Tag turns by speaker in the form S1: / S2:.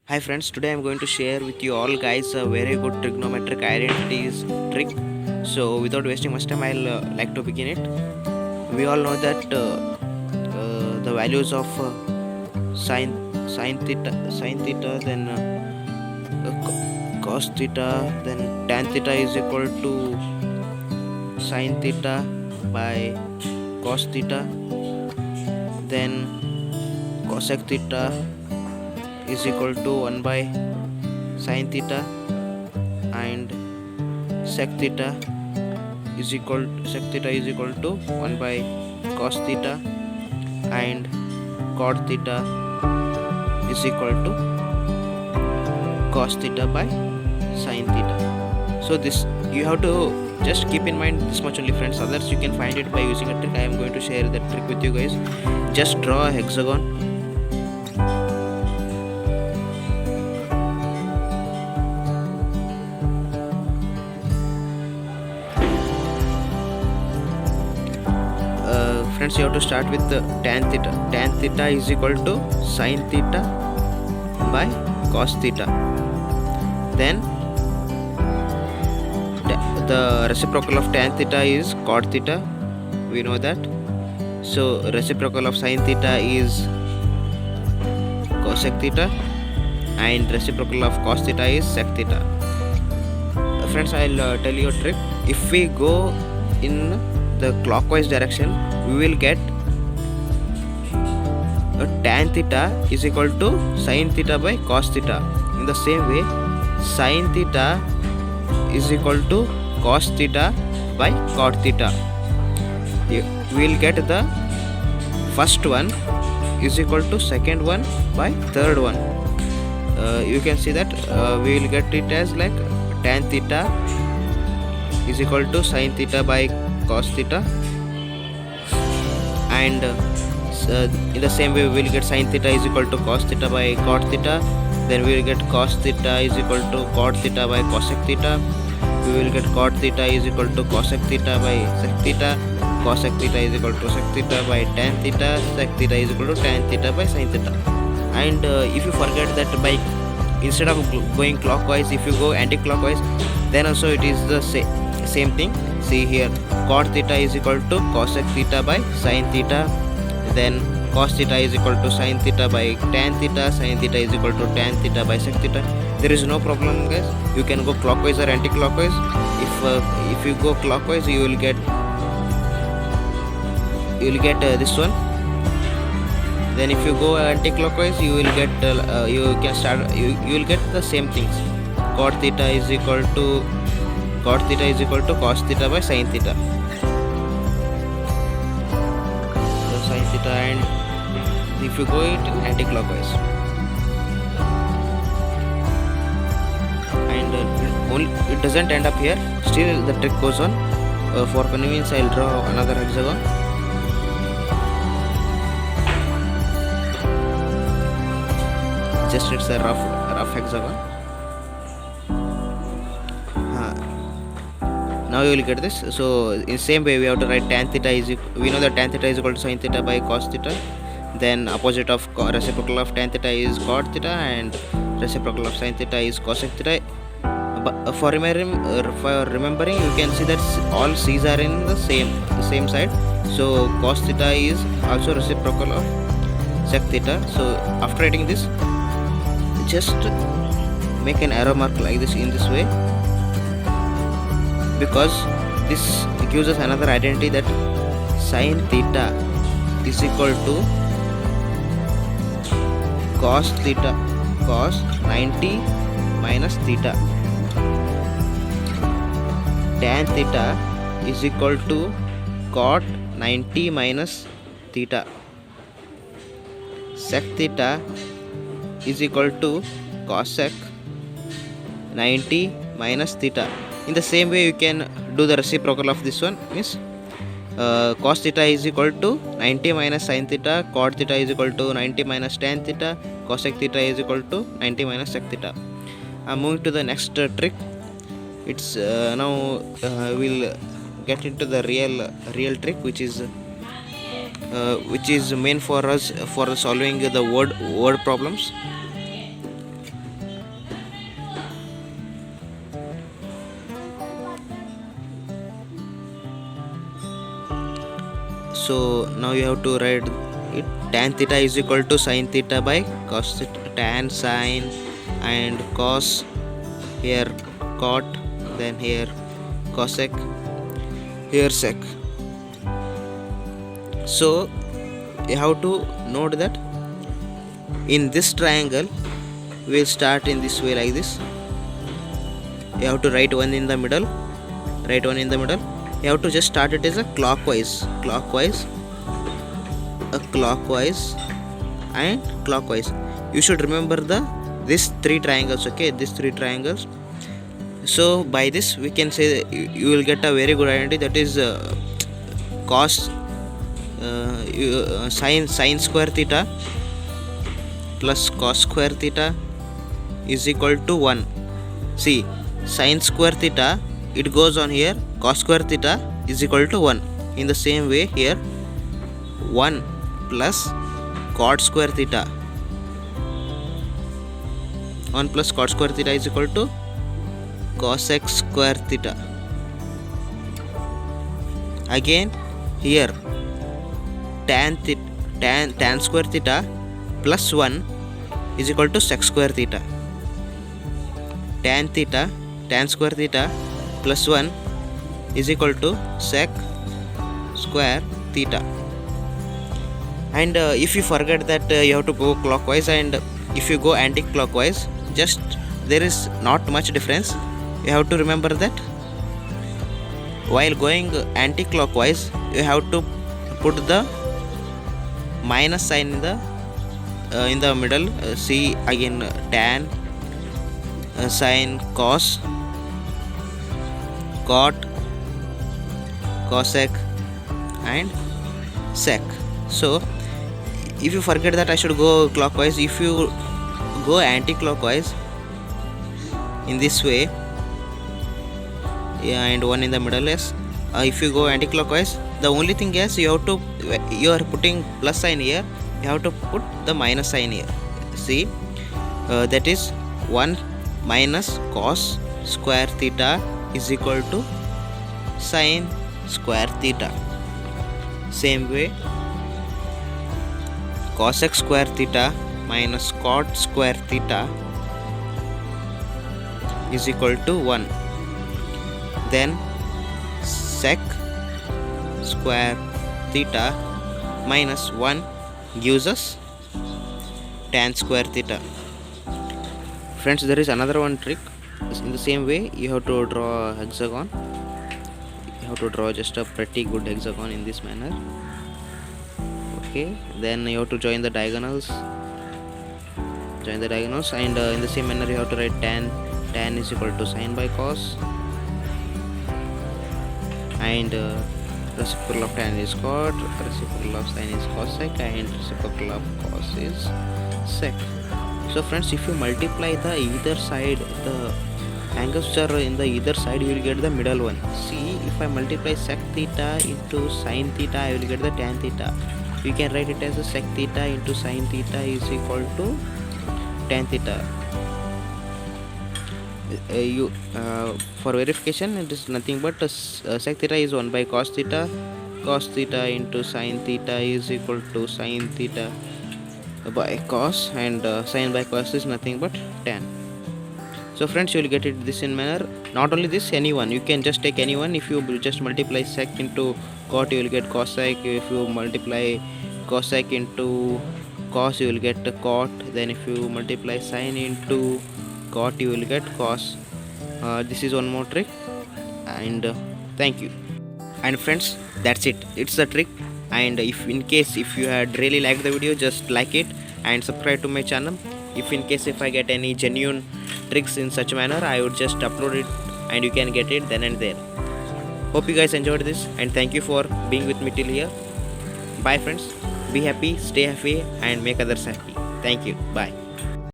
S1: Hi friends, today I'm going to share with you all guys a very good trigonometric identities trick. So without wasting much time, I'll like to begin it. We all know that the values of sine theta, then cos theta, then tan theta is equal to sine theta by cos theta, then cosec theta is equal to 1 by sine theta, and sec theta is equal to 1 by cos theta, and cot theta is equal to cos theta by sin theta. So this you have to just keep in mind this much only friends, others you can find it by using a trick. I am going to share that trick with you guys. Just draw a hexagon. Friends, you have to start with the tan theta. Tan theta is equal to sin theta by cos theta. Then the reciprocal of tan theta is cot theta. We know that. So reciprocal of sin theta is cosec theta, and reciprocal of cos theta is sec theta. Friends, I'll tell you a trick. If we go in the clockwise direction, we will get tan theta is equal to sin theta by cos theta. In the same way, sin theta is equal to cos theta by cot theta. We will get the first one is equal to second one by third one. You can see that we will get it as like tan theta is equal to sin theta by cos theta, and in the same way we will get sin theta is equal to cos theta by cot theta. Then we will get cos theta is equal to cot theta by cosec theta. We will get cot theta is equal to cosec theta by sec theta. Cosec theta is equal to sec theta by tan theta. Sec theta is equal to tan theta by sin theta. And if you forget that by instead of going clockwise, if you go anti-clockwise, then also it is the same thing. See here, cot theta is equal to cosec theta by sin theta. Then cos theta is equal to sin theta by tan theta. Sin theta is equal to tan theta by sec theta. There is no problem, guys. You can go clockwise or anti-clockwise. If you go clockwise, you will get this one. Then if you go anti-clockwise, you will get you will get the same things. Cot theta is equal to cos theta by sin theta. So sin theta, and if you go it anti-clockwise, and only it doesn't end up here. Still the trick goes on. For convenience, I'll draw another hexagon. Just it's a rough hexagon. Now you will get this. So in same way we have to write tan theta is we know that tan theta is equal to sin theta by cos theta. Then opposite of reciprocal of tan theta is cot theta, and reciprocal of sin theta is cosec theta. But for remembering, you can see that all c's are in the same side. So cos theta is also reciprocal of sec theta. So after writing this, just make an arrow mark like this in this way, because this gives us another identity that sin theta is equal to cos 90 minus theta. Tan theta is equal to cot 90 minus theta. Sec theta is equal to cosec 90 minus theta. In the same way, you can do the reciprocal of this one. Means cos theta is equal to 90 minus sin theta. Cot theta is equal to 90 minus tan theta. Cosec theta is equal to 90 minus sec theta. I'm moving to the next trick. It's now we'll get into the real trick, which is main for us for solving the word problems. So now you have to write it. Tan theta is equal to sin theta by cos theta. Tan, sin, and cos, here cot, then here cosec, here sec. So you have to note that in this triangle we'll start in this way, like this. You have to write one in the middle, you have to just start it as a clockwise and clockwise. You should remember these three triangles, okay, these three triangles. So by this we can say you will get a very good identity, that is cos sin square theta plus cos square theta is equal to 1. See, sin square theta, it goes on here, cos square theta is equal to 1. In the same way here, 1 plus cot square theta, 1 plus cot square theta is equal to cosec square theta. Again here, tan square theta plus 1 is equal to sec square theta. Tan square theta plus 1 is equal to sec square theta. And if you forget that you have to go clockwise, and if you go anti-clockwise, just there is not much difference. You have to remember that while going anti-clockwise you have to put the minus sign in the middle. See again, tan, sin, cos, cot, cosec, and sec. So if you forget that I should go clockwise, if you go anti-clockwise in this way, and one in the middle, yes. If you go anti-clockwise, the only thing is you are putting plus sign here, you have to put the minus sign here. See, that is 1 minus cos square theta is equal to sin square theta. Same way, cosec square theta minus cot square theta is equal to 1. Then sec square theta minus 1 gives us tan square theta. Friends, there is another one trick. In the same way, you have to draw a hexagon. You have to draw just a pretty good hexagon in this manner. Okay, then you have to join the diagonals, and in the same manner you have to write tan is equal to sin by cos, and reciprocal of tan is cot, reciprocal of sin is cosec, and reciprocal of cos is sec. So friends, if you multiply the either side, the angles which are in the either side, you will get the middle one. See, if I multiply sec theta into sin theta, I will get the tan theta. You can write it as a sec theta into sin theta is equal to tan theta. For verification, it is nothing but sec theta is 1 by cos theta into sin theta is equal to sin theta by cos, and sin by cos is nothing but tan. So friends, you will get it this in manner. Not only this, anyone, you can just take anyone. If you just multiply sec into cot, you will get cosec. If you multiply cosec into cos, you will get cot. Then if you multiply sin into cot, you will get cos. This is one more trick, and thank you. And friends, that's it, it's the trick. And if in case if you had really liked the video, just like it and subscribe to my channel. If in case if I get any genuine tricks in such manner, I would just upload it and you can get it then and there. Hope you guys enjoyed this, and thank you for being with me till here. Bye friends, be happy, stay happy, and make others happy. Thank you, bye.